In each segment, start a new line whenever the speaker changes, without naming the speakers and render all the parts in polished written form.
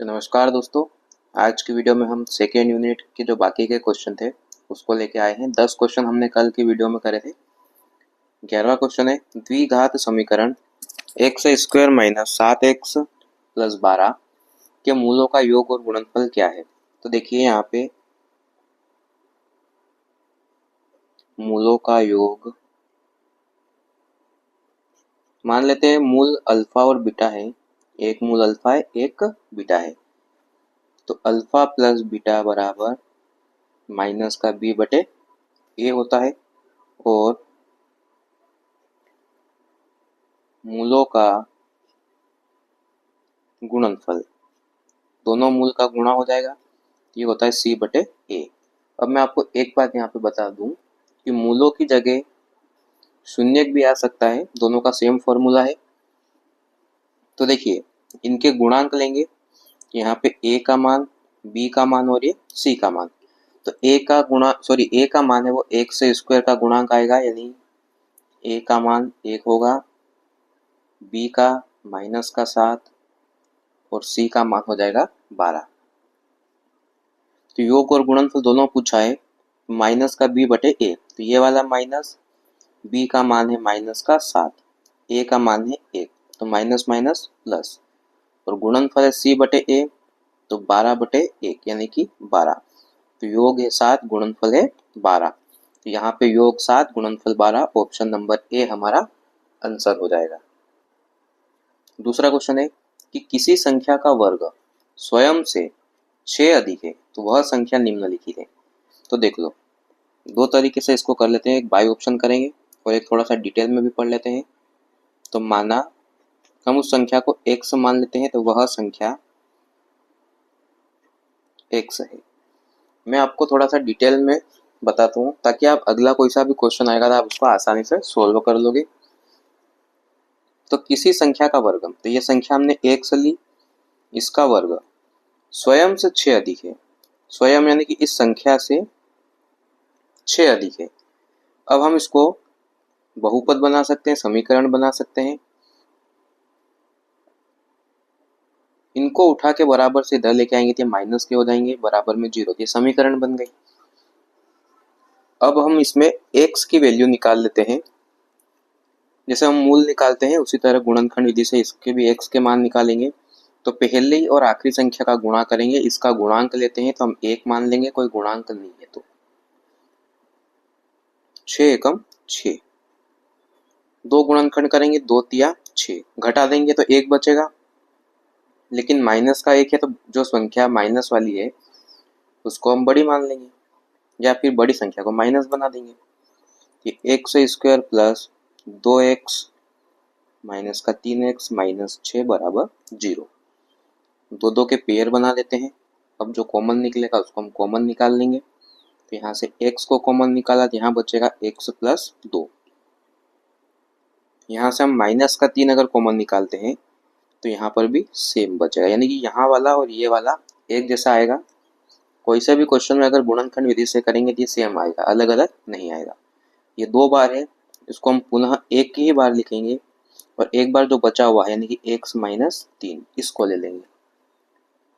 तो नमस्कार दोस्तों, आज की वीडियो में हम सेकेंड यूनिट के जो बाकी के क्वेश्चन थे उसको लेके आए हैं। 10 क्वेश्चन हमने कल की वीडियो में करे थे। 11वां क्वेश्चन है द्विघात समीकरण x square minus 7x plus 12 के मूलों का योग और गुणनफल क्या है। तो देखिए यहाँ पे मूलों का योग मान लेते हैं, मूल अल्फा और बीटा है। एक मूल अल्फा है, एक बीटा है। तो अल्फा प्लस बीटा बराबर माइनस का बी बटे ए होता है और मूलों का गुणनफल, दोनों मूल का गुणा हो जाएगा, ये होता है सी बटे ए। अब मैं आपको एक बात यहाँ पे बता दूं कि मूलों की जगह शून्य भी आ सकता है, दोनों का सेम फॉर्मूला है। तो देखिए इनके गुणांक लेंगे, यहाँ पे ए का मान, बी का मान और ये सी का मान। तो ए का मान है वो एक्स स्क्वायर का गुणांक आएगा, यानी ए का मान 1 होगा, बी का माइनस का 7 और सी का मान हो जाएगा 12। तो योग और गुणनफल दोनों पूछा है, माइनस का बी बटे ए, तो ये वाला माइनस, बी का मान है माइनस का 7, ए का मान है 1, तो माइनस माइनस प्लस, और गुणनफल है सी बटे ए, तो 12 बटे 1 यानी कि 12। तो योग है 7, गुणनफल है 12। तो यहाँ पे योग 7 गुणनफल 12, ऑप्शन नंबर ए हमारा आंसर हो जाएगा। दूसरा क्वेश्चन है कि किसी संख्या का वर्ग स्वयं से 6 अधिक है तो वह संख्या निम्नलिखित है। तो देख लो, दो तरीके से इसको कर लेते हैं, एक बाय ऑप्शन करेंगे और एक थोड़ा सा डिटेल में भी पढ़ लेते हैं। तो माना हम उस संख्या को x मान लेते हैं, तो वह संख्या x है। मैं आपको थोड़ा सा डिटेल में बताता हूँ ताकि आप अगला कोई सा भी क्वेश्चन आएगा तो आप उसको आसानी से सोल्व कर लोगे। तो किसी संख्या का वर्ग, तो ये संख्या हमने x ली, इसका वर्ग स्वयं से 6 अधिक है। स्वयं यानी कि इस संख्या से 6 अधिक है। अब हम इसको बहुपद बना सकते हैं, समीकरण बना सकते हैं। इनको उठा के बराबर से इधर लेके आएंगे तो माइनस के हो जाएंगे, बराबर में 0, ये समीकरण बन गई। अब हम इसमें x की वैल्यू निकाल लेते हैं, जैसे हम मूल निकालते हैं उसी तरह गुणनखंड विधि से इसके भी x के मान निकालेंगे। तो पहली और आखिरी संख्या का गुणा करेंगे, इसका गुणांक लेते हैं तो हम 1 मान लेंगे, कोई गुणांक नहीं है तो 6 एकम 6। दो गुणनखंड करेंगे, 2 तिया 6, घटा देंगे तो 1 बचेगा, लेकिन माइनस का 1 है तो जो संख्या माइनस वाली है उसको हम बड़ी मान लेंगे या फिर बड़ी संख्या को माइनस बना देंगे। ये x square plus 2x minus का 3x माइनस 6 बराबर 0। दो दो के पेयर बना देते हैं। अब जो कॉमन निकलेगा उसको हम कॉमन निकाल लेंगे। तो यहाँ से x को कॉमन निकाला तो यहाँ बचेगा x प्लस 2। यहाँ से हम माइनस का 3 अगर कॉमन निकालते हैं तो यहाँ पर भी सेम बचेगा, यानी कि यहाँ वाला और ये वाला एक जैसा आएगा। कोई सा भी क्वेश्चन में अगर गुणनखंड विधि से करेंगे तो ये सेम आएगा, अलग अलग नहीं आएगा। ये 2 बार है, इसको हम पुनः एक ही बार लिखेंगे और एक बार जो बचा हुआ है यानी कि x माइनस 3 इसको ले लेंगे।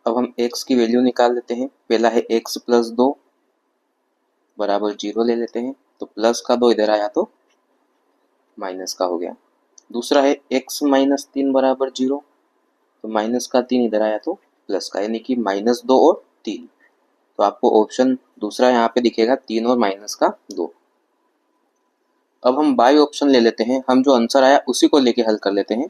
अब हम x की वैल्यू निकाल लेते हैं। पहला है x प्लस 2 बराबर 0 ले लेते हैं, तो प्लस का 2 इधर आया तो माइनस का हो गया। दूसरा है x माइनस 3 बराबर 0, तो माइनस का 3 इधर आया तो प्लस का, यानी कि माइनस 2 और 3। तो आपको ऑप्शन दूसरा यहाँ पे दिखेगा, 3 और माइनस का 2। अब हम बाय ऑप्शन ले लेते हैं, हम जो आंसर आया उसी को लेके हल कर लेते हैं।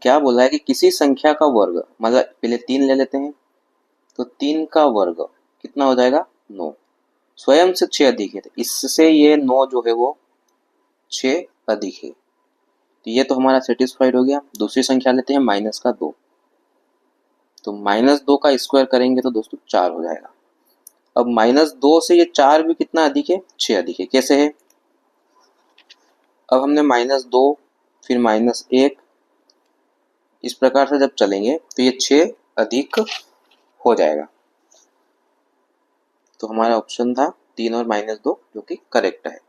क्या बोला है कि किसी संख्या का वर्ग, मतलब पहले 3 ले लेते हैं, तो 3 का वर्ग कितना हो जाएगा 9। स्वयं से 6 अधिक है तो इससे ये 9 जो है वो 6 अधिक है, तो ये तो हमारा सेटिस्फाइड हो गया। दूसरी संख्या लेते हैं माइनस का 2, तो माइनस 2 का स्क्वायर करेंगे तो दोस्तों 4 हो जाएगा। अब माइनस 2 से ये 4 भी कितना अधिक है, 6 अधिक है। कैसे है, अब हमने माइनस 2 फिर माइनस 1 इस प्रकार से जब चलेंगे तो ये 6 अधिक हो जाएगा। तो हमारा ऑप्शन था 3 और माइनस 2 जो कि करेक्ट है।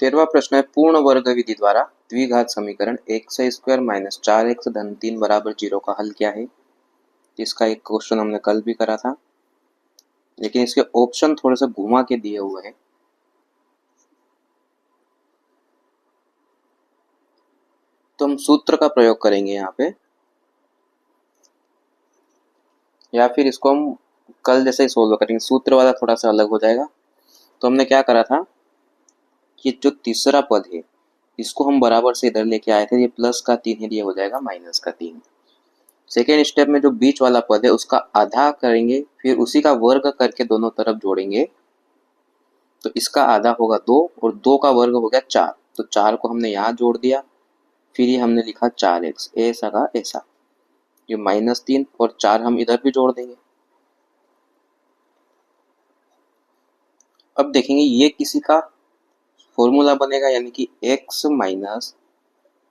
13वां प्रश्न है पूर्ण वर्ग विधि द्वारा द्विघात समीकरण एक्स स्क्वायर माइनस 4x धन 3 बराबर 0 का हल क्या है। इसका एक क्वेश्चन हमने कल भी करा था, लेकिन इसके ऑप्शन थोड़े से घुमा के दिए हुए हैं। तो हम सूत्र का प्रयोग करेंगे यहाँ पे, या फिर इसको हम कल जैसे ही सोल्व करेंगे। सूत्र वाला थोड़ा सा अलग हो जाएगा। तो हमने क्या करा था, ये जो तीसरा पद है इसको हम बराबर से इधर लेके आए थे, ये प्लस का 3 है, ये हो जाएगा माइनस का 3। सेकेंड स्टेप में जो बीच वाला पद है उसका आधा करेंगे, फिर उसी का वर्ग करके दोनों तरफ जोड़ेंगे। तो इसका आधा होगा 2 और 2 का वर्ग हो गया 4। तो 4 को हमने यहाँ जोड़ दिया, फिर ये हमने लिखा 4x, ऐसा का ऐसा। ये -3 और 4 हम इधर भी जोड़ देंगे। अब देखेंगे ये किसी का फॉर्मूला बनेगा, यानी कि x माइनस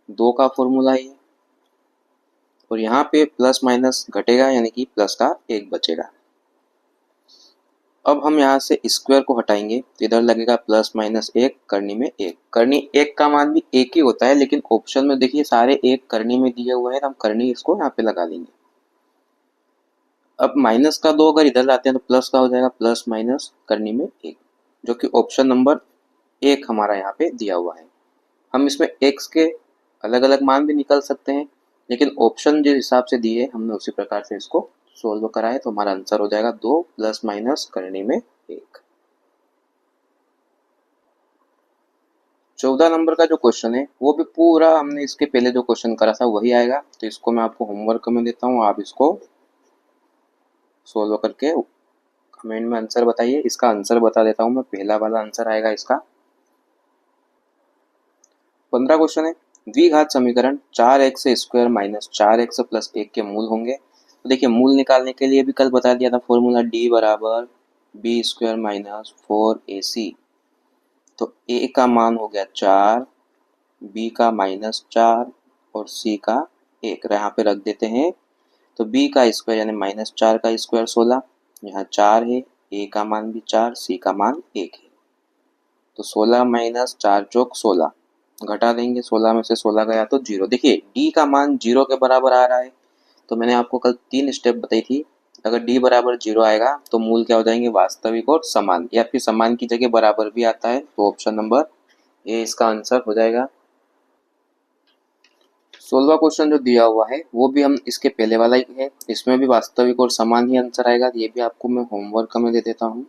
2 का फॉर्मूला है, और यहाँ पे प्लस माइनस घटेगा, यानी कि प्लस का 1 बचेगा। अब हम यहाँ से स्क्वायर को हटाएंगे तो इधर लगेगा प्लस माइनस 1 करनी में 1। करनी 1 का मान भी 1 ही होता है, लेकिन ऑप्शन में देखिए सारे 1 करनी में दिए हुए हैं, तो हम करनी इसको यहाँ पे लगा देंगे। अब माइनस का 2 अगर इधर लाते हैं तो प्लस का हो जाएगा, प्लस माइनस करनी में 1, जो कि ऑप्शन नंबर 1 हमारा यहाँ पे दिया हुआ है। हम इसमें x के अलग अलग मान भी निकल सकते हैं, लेकिन ऑप्शन जिस हिसाब से दिए हमने उसी प्रकार से इसको सोल्व करा है। तो हमारा आंसर हो जाएगा 2 प्लस माइनस करने में 1। 14 नंबर का जो क्वेश्चन है वो भी पूरा हमने इसके पहले जो क्वेश्चन करा था वही आएगा। तो इसको मैं आपको होमवर्क में देता हूँ, आप इसको सोल्व करके कमेंट में आंसर बताइए। इसका आंसर बता देता हूँ मैं, पहला वाला आंसर आएगा इसका। 15 क्वेश्चन है, द्विघात समीकरण 4x square minus 4x plus 1 के मूल होंगे। तो देखिए मूल निकालने के लिए भी कल बता दिया था फॉर्मूला, d बराबर बी स्क्वायर माइनस 4ac। तो a का मान हो गया 4, b का -4 और c का 1 यहाँ पे रख देते हैं। तो b का स्क्वायर यानी -4 का स्क्वायर 16, यहाँ 4 है, a का मान भी 4, c का मान 1 है। तो 16 माइनस 4 चौक 16, घटा देंगे, 16 में से 16 गया तो 0। देखिए d का मान 0 के बराबर आ रहा है। तो मैंने आपको कल 3 स्टेप बताई थी, अगर d बराबर 0 आएगा तो मूल क्या हो जाएंगे, वास्तविक और समान, या फिर समान की जगह बराबर भी आता है। तो ऑप्शन नंबर ए इसका आंसर हो जाएगा। 16वां क्वेश्चन जो दिया हुआ है वो भी हम इसके पहले वाला ही है, इसमें भी वास्तविक और समान ही आंसर आएगा। ये भी आपको मैं होमवर्क में दे देता हूँ।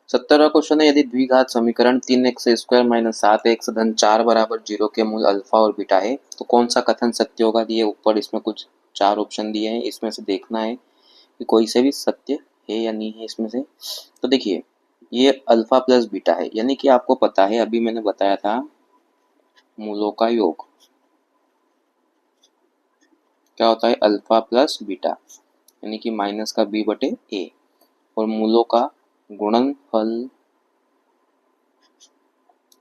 17वां क्वेश्चन है, यदि द्विघात समीकरण 3x स्क्वायर माइनस 7x धन 4 बराबर 0 के मूल अल्फा और बीटा है तो कौन सा कथन सत्य होगा। दिए ऊपर इसमें कुछ 4 ऑप्शन दिए हैं, इसमें से देखना है कि कोई से भी सत्य है या नहीं है इसमें से। तो देखिए ये अल्फा प्लस बीटा है, यानी कि आपको पता है अभी मैंने बताया था मूलों का योग क्या होता है, अल्फा प्लस बीटा, यानी कि माइनस का b बटे a, और मूलों का गुणनफल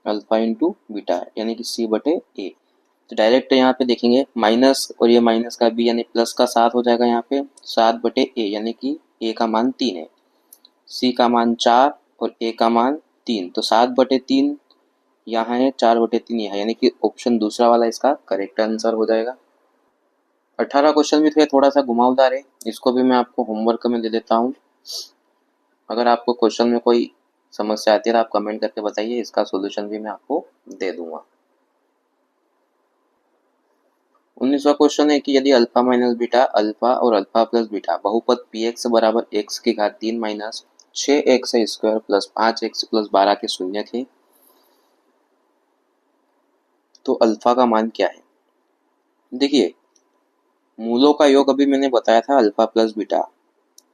अल्फा इंटू बीटा यानी कि c बटे a। तो डायरेक्ट यहाँ पे देखेंगे माइनस और ये माइनस का b यानी प्लस का 7 हो जाएगा, यहाँ पे 7 बटे a यानी कि a का मान 3 है, c का मान 4 और a का मान 3। तो 7 बटे 3 यहाँ है, 4 बटे 3 यहाँ, यानी कि ऑप्शन दूसरा वाला इसका करेक्ट आंसर हो जाएगा। 18 क्वेश्चन भी थे, थोड़ा सा घुमावदार है, इसको भी मैं आपको होमवर्क में दे देता हूँ। अगर आपको क्वेश्चन में कोई समस्या आती है तो आप कमेंट करके बताइए, इसका सॉल्यूशन भी मैं आपको दे दूंगा। 19वां क्वेश्चन है कि यदि अल्फा माइनस बीटा अल्फा और अल्फा प्लस बीटा बहुपद पी एक्स बराबर एक्स की घात 3 minus 6x square plus 5x plus 12 के शून्य थे तो अल्फा का मान क्या है। देखिए मूलों का योग अभी मैंने बताया था अल्फा प्लस बीटा,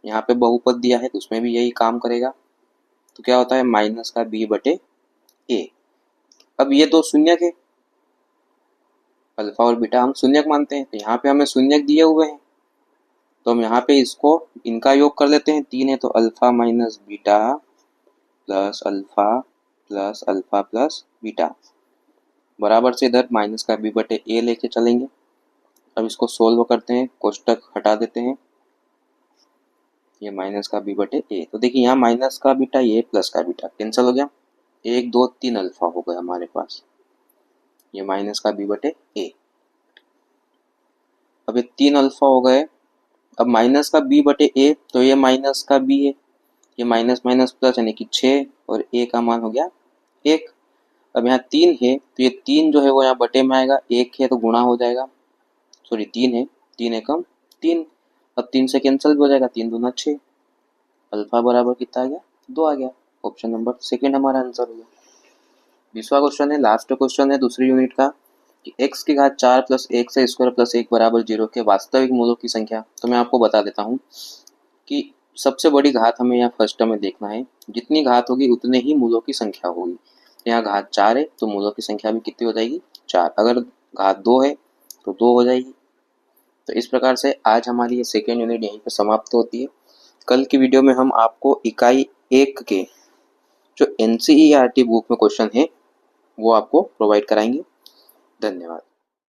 यहाँ पे बहुपद दिया है तो उसमें भी यही काम करेगा। तो क्या होता है माइनस का b बटे a। अब ये दो शून्यक है, अल्फा और बीटा हम शून्यक मानते हैं, तो यहाँ पे हमें शून्यक दिए हुए हैं तो हम यहाँ पे इसको इनका योग कर लेते हैं। 3 है तो alpha minus beta plus alpha plus beta बराबर से इधर माइनस का b बटे a लेके चलेंगे। अब इसको सोल्व करते हैं, कोष्टक हटा देते हैं, ये माइनस का b बटे a। तो देखिए यहाँ माइनस का बीटा, ये प्लस का बीटा कैंसिल हो गया। 1 2 3 अल्फा हो गए हमारे पास, ये माइनस का b बटे a। अब ये 3 अल्फा हो गए। अब माइनस का b बटे a, तो ये माइनस का b है, ये माइनस माइनस प्लस यानी कि 6 और a का मान हो गया 1। अब यहाँ 3 है तो ये 3 जो है वो यहाँ बटे में आएगा, 1 है तो गुणा हो जाएगा, सॉरी 3 है, 3 एकम 3। अब 3 से कैंसिल भी हो जाएगा, 3 दूना 6, अल्फा बराबर कितना आ गया 2 आ गया। ऑप्शन नंबर सेकंड हमारा आंसर हो गया। 20वां क्वेश्चन है, लास्ट क्वेश्चन है दूसरी यूनिट का कि x की घात 4 प्लस x स्क्वायर प्लस 1 बराबर 0 के वास्तविक मूलों की संख्या। तो मैं आपको बता देता हूँ कि सबसे बड़ी घात हमें यहाँ फर्स्ट में देखना है, जितनी घात होगी उतने ही मूलों की संख्या होगी। यहाँ घात 4 है तो मूलों की संख्या भी कितनी हो जाएगी 4, अगर घात 2 है तो 2 हो जाएगी। तो इस प्रकार से आज हमारी ये सेकेंड यूनिट यहीं पर समाप्त होती है। कल की वीडियो में हम आपको इकाई 1 के जो NCERT बुक में क्वेश्चन है वो आपको प्रोवाइड कराएंगे। धन्यवाद।